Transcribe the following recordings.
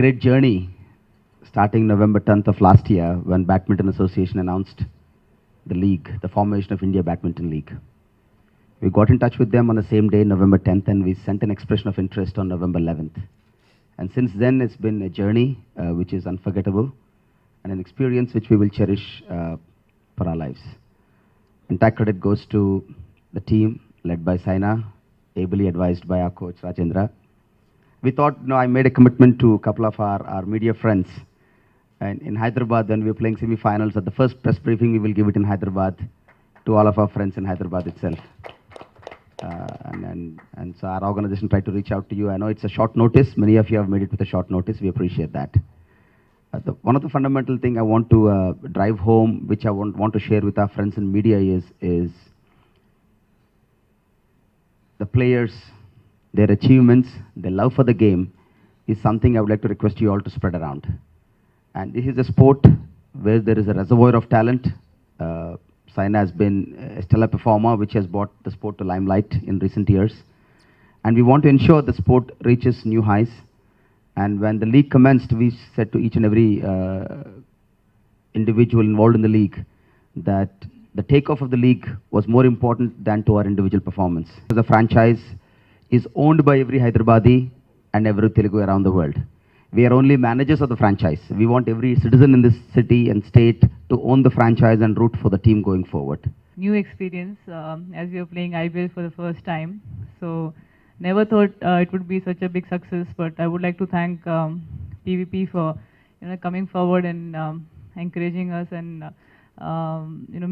great journey starting November 10th of last year when Badminton Association announced the league, the formation of India Badminton League. We got in touch with them on the same day, November 10th, and we sent an expression of interest on November 11th. And since then, it's been a journey which is unforgettable and an experience which we will cherish for our lives. Entire credit goes to the team led by Saina, ably advised by our coach Rajendra. We thought, I made a commitment to a couple of our media friends. And in Hyderabad, when we were playing semi-finals, at the first press briefing, we will give it in Hyderabad to all of our friends in Hyderabad itself. And so our organization tried to reach out to you. I know it's a short notice. Many of you have made it with a short notice. We appreciate that. One of the fundamental thing I want to drive home, which I want to share with our friends in media is the players, their achievements, their love for the game is something I would like to request you all to spread around. And this is a sport where there is a reservoir of talent. Saina has been a stellar performer, which has brought the sport to limelight in recent years. And we want to ensure the sport reaches new highs. And when the league commenced, we said to each and every individual involved in the league that the takeoff of the league was more important than to our individual performance. The franchise is owned by every Hyderabadi and every Telugu around the world. We are only managers of the franchise. We want every citizen in this city and state to own the franchise and root for the team going forward. New experience as we are playing IPL for the first time. So never thought it would be such a big success, but I would like to thank PVP for coming forward and encouraging us. And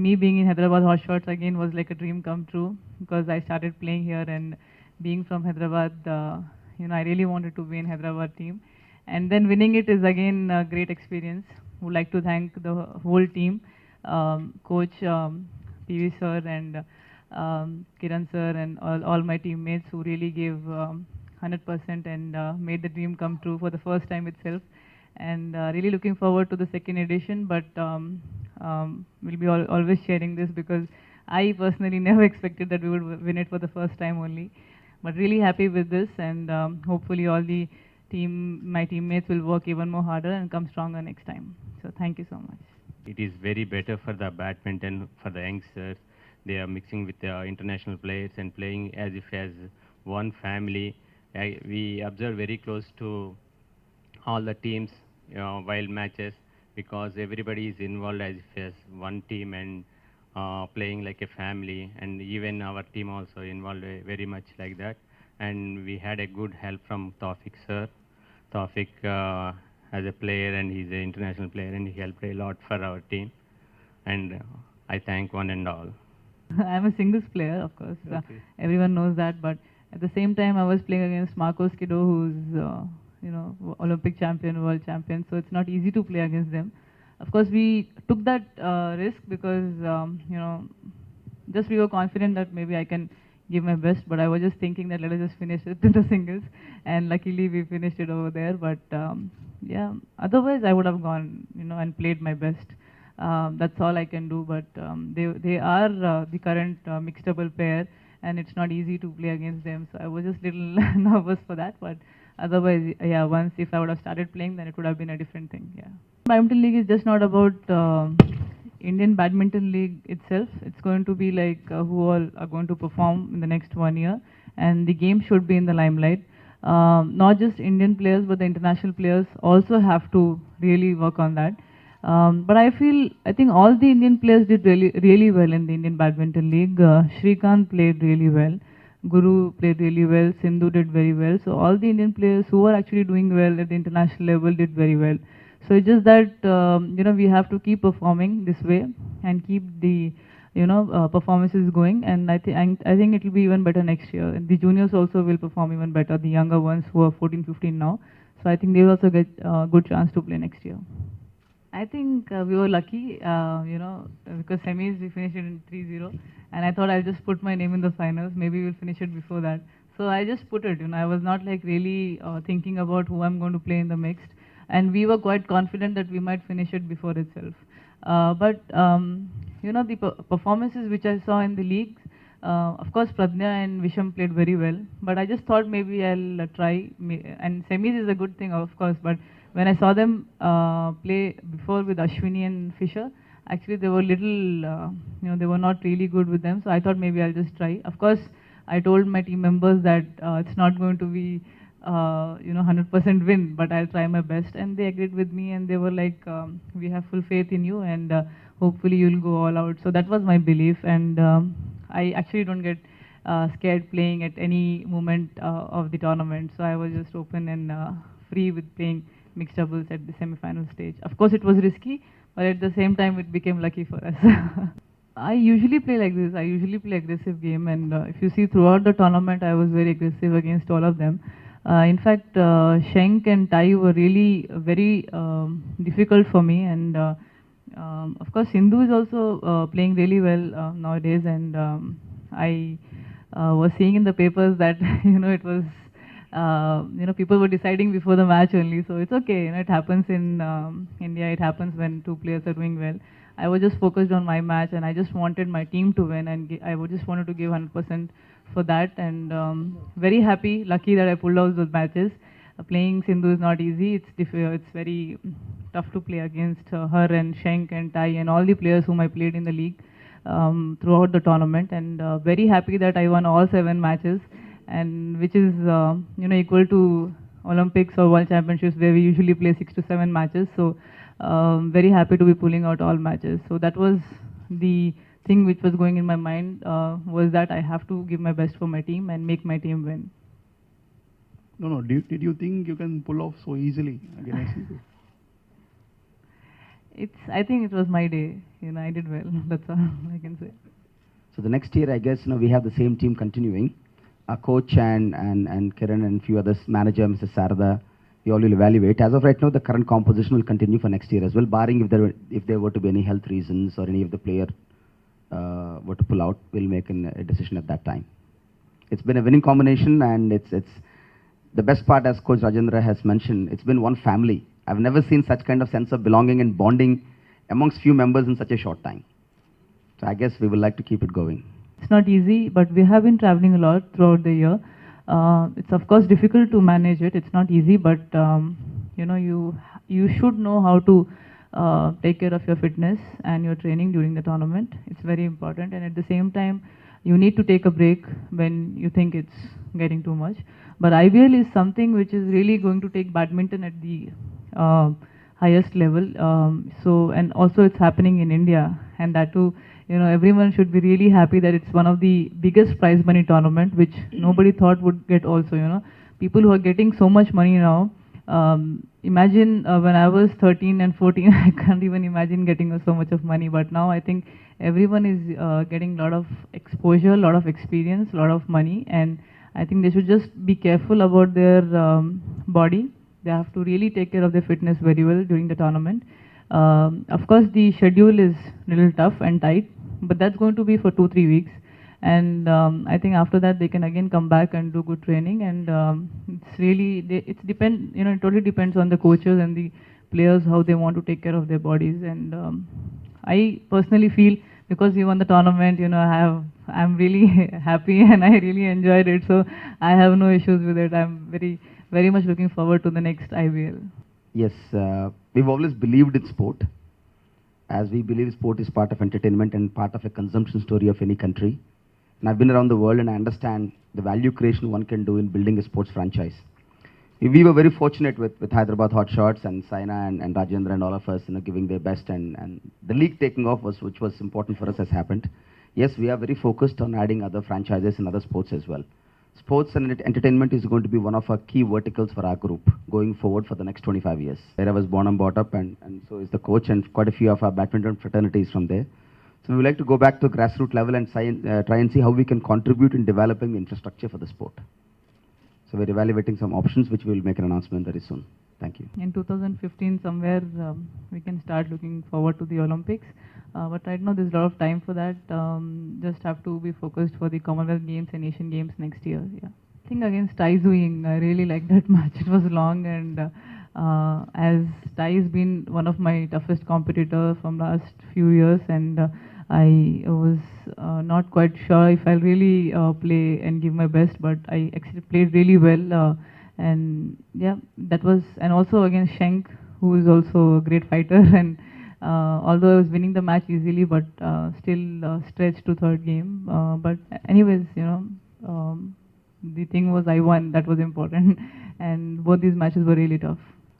me being in Hyderabad Hot Shots again was like a dream come true because I started playing here, and being from Hyderabad, I really wanted to be in Hyderabad team. And then winning it is again a great experience. Would like to thank the whole team, coach PV sir and Kiran sir and all my teammates who really gave 100% and made the dream come true for the first time itself. And really looking forward to the second edition, but we'll be always sharing this because I personally never expected that we would win it for the first time only. But really happy with this, and hopefully all the my teammates will work even more harder and come stronger next time. So thank you so much. It is very better for the badminton, for the youngsters. They are mixing with the international players and playing as if as one family. We observe very close to all the teams while matches because everybody is involved as if as one team and playing like a family. And even our team also involved very much like that. And we had a good help from Tawfiq sir. Tawfiq as a player, and he's an international player, and he helped a lot for our team. And I thank one and all. I'm a singles player, of course. Okay. Everyone knows that, but at the same time, I was playing against Marcos Kido, who's Olympic champion, world champion. So it's not easy to play against them. Of course, we took that risk because just we were confident that maybe I can give my best, but I was just thinking that let us just finish it in the singles, and luckily we finished it over there. But yeah, otherwise I would have gone, and played my best. That's all I can do. But they are the current mixed double pair, and it's not easy to play against them. So I was just little nervous for that. But otherwise, yeah, once if I would have started playing, then it would have been a different thing. Yeah, Badminton League is just not about Indian Badminton League itself. It's going to be like who all are going to perform in the next 1 year, and the game should be in the limelight. Not just Indian players, but the international players also have to really work on that. But I think all the Indian players did really well in the Indian Badminton League. Shrikant played really well. Guru played really well. Sindhu did very well. So all the Indian players who are actually doing well at the international level did very well. So it's just that we have to keep performing this way and keep the performances going. And I think it will be even better next year. And the juniors also will perform even better. The younger ones who are 14, 15 now. So I think they will also get a good chance to play next year. I think we were lucky, because semis we finished it in 3-0, and I thought I'll just put my name in the finals. Maybe we'll finish it before that. So I just put it. I was not like really thinking about who I'm going to play in the mixed, and we were quite confident that we might finish it before itself. But the performances which I saw in the leagues, of course Pradnya and Visham played very well, but I just thought maybe I'll try. And semis is a good thing, of course, but when I saw them play before with Ashwini and Fisher, actually they were little, they were not really good with them. So I thought maybe I'll just try. Of course, I told my team members that it's not going to be, 100% win, but I'll try my best. And they agreed with me, and they were like, we have full faith in you, and hopefully you'll go all out. So that was my belief, and I actually don't get scared playing at any moment of the tournament. So I was just open and free with playing mixed doubles at the semi-final stage. Of course, it was risky, but at the same time, it became lucky for us. I usually play like this. I usually play aggressive game, and if you see throughout the tournament, I was very aggressive against all of them. In fact, Schenk and Tai were really very difficult for me, and of course, Sindhu is also playing really well nowadays, and I was seeing in the papers that it was people were deciding before the match only, so it's okay. It happens in India. It happens when two players are doing well. I was just focused on my match, and I just wanted my team to win, and I just wanted to give 100% for that, and very happy, lucky that I pulled out those matches. Playing Sindhu is not easy. It's very tough to play against her and Schenk and Tai and all the players whom I played in the league throughout the tournament, and very happy that I won all 7 matches, and which is equal to Olympics or World Championships where we usually play 6 to 7 matches. So very happy to be pulling out all matches. So that was the thing which was going in my mind, was that I have to give my best for my team and make my team win. No. Did you think you can pull off so easily against Sindhu? I think it was my day. I did well. That's all I can say. So the next year, I guess, we have the same team continuing. Our coach and Kiran and few others, manager, Mr. Sarada, we all will evaluate. As of right now, the current composition will continue for next year as well, barring if there were to be any health reasons or any of the player were to pull out, we'll make a decision at that time. It's been a winning combination, and it's the best part, as Coach Rajendra has mentioned, it's been one family. I've never seen such kind of sense of belonging and bonding amongst few members in such a short time. So I guess we would like to keep it going. It's not easy, but we have been traveling a lot throughout the year. It's of course difficult to manage it. It's not easy, but you should know how to take care of your fitness and your training during the tournament. It's very important, and at the same time, you need to take a break when you think it's getting too much. But IBL is something which is really going to take badminton at the highest level. And also it's happening in India, and that too, everyone should be really happy that it's one of the biggest prize money tournament, which nobody thought would get also, People who are getting so much money now, imagine when I was 13 and 14, I can't even imagine getting so much of money. But now I think everyone is getting a lot of exposure, a lot of experience, a lot of money, and I think they should just be careful about their body. They have to really take care of their fitness very well during the tournament. Of course, the schedule is a little tough and tight, but that's going to be for 2-3 weeks. And I think after that they can again come back and do good training. And it totally depends on the coaches and the players how they want to take care of their bodies. And I personally feel, because we won the tournament, I'm really happy and I really enjoyed it. So I have no issues with it. I'm very, very much looking forward to the next IBL. Yes, we've always believed in sport, as we believe sport is part of entertainment and part of a consumption story of any country. And I've been around the world and I understand the value creation one can do in building a sports franchise. We were very fortunate with Hyderabad Hot Shots and Saina and Rajendra and all of us, giving their best, and the league taking off, which was important for us, has happened. Yes, we are very focused on adding other franchises and other sports as well. Sports and entertainment is going to be one of our key verticals for our group going forward for the next 25 years. Where I was born and brought up, and so is the coach and quite a few of our badminton fraternities from there. So we would like to go back to grassroots level and try and see how we can contribute in developing the infrastructure for the sport. So we're evaluating some options, which we will make an announcement very soon. Thank you. In 2015, somewhere we can start looking forward to the Olympics. But right now, there's a lot of time for that. Just have to be focused for the Commonwealth Games and Asian Games next year. Yeah. I think against Tai Tzu Ying, I really liked that match. It was long, and as Tai has been one of my toughest competitors from last few years, and I was not quite sure if I'll really play and give my best, but I actually played really well. and yeah, that was, and also against Schenk, who is also a great fighter, and although I was winning the match easily, but still stretched to third game. But anyways, the thing was I won. That was important, and both these matches were really tough.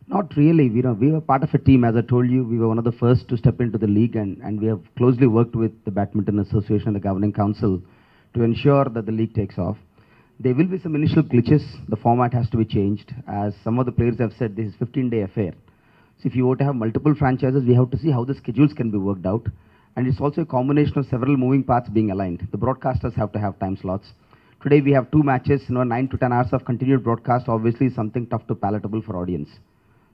Not really. We were part of a team. As I told you, we were one of the first to step into the league, and we have closely worked with the Badminton Association and the Governing Council to ensure that the league takes off. There will be some initial glitches. The format has to be changed. As some of the players have said, this is 15-day affair. So if you were to have multiple franchises, we have to see how the schedules can be worked out. And it's also a combination of several moving parts being aligned. The broadcasters have to have time slots. Today we have 2 matches, 9 to 10 hours of continued broadcast, obviously is something tough to palatable for audience.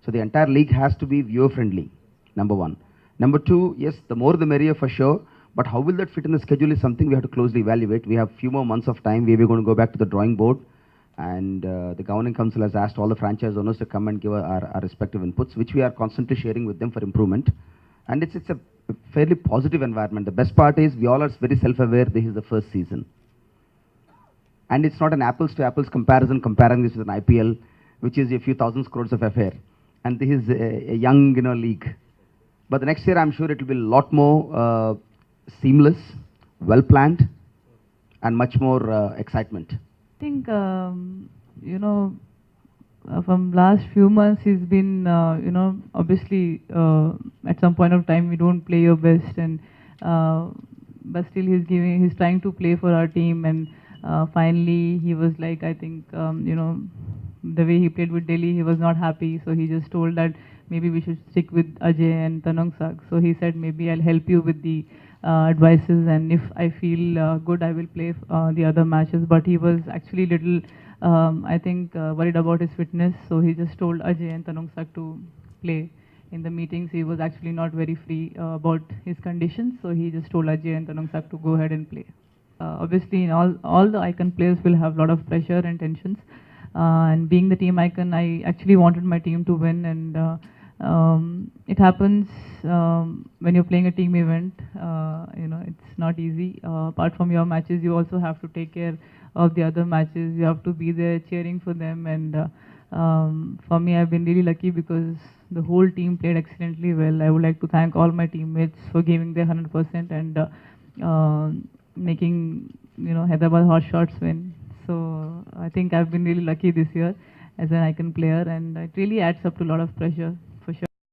So the entire league has to be viewer friendly, number 1. Number 2, yes, the more the merrier for sure, but how will that fit in the schedule is something we have to closely evaluate. We have few more months of time. We're going to go back to the drawing board, and the Governing Council has asked all the franchise owners to come and give our respective inputs, which we are constantly sharing with them for improvement. And it's a fairly positive environment. The best part is we all are very self-aware this is the first season. And it's not an apples to apples comparison, comparing this with an IPL, which is a few thousand crores of affair. And this is a young league. But the next year, I'm sure it will be a lot more seamless, well planned, and much more excitement. I think, from last few months, he's been, obviously, at some point of time, we don't play your best, and but still he's trying to play for our team, and finally, he was like, I think, the way he played with Delhi, he was not happy, so he just told that maybe we should stick with Ajay and Tanongsak. So he said, maybe I'll help you with the advices, and if I feel good, I will play the other matches. But he was actually little, I think, worried about his fitness, so he just told Ajay and Tanongsak to play. In the meetings, he was actually not very free about his conditions, so he just told Ajay and Tanongsak to go ahead and play. Obviously, all the icon players will have a lot of pressure and tensions. And being the team icon, I actually wanted my team to win, and it happens when you're playing a team event. It's not easy. Apart from your matches, you also have to take care of the other matches. You have to be there cheering for them, and for me, I've been really lucky because the whole team played excellently well. I would like to thank all my teammates for giving their 100% and making Hyderabad Hot Shots win. So I think I've been really lucky this year as an icon player, and it really adds up to a lot of pressure.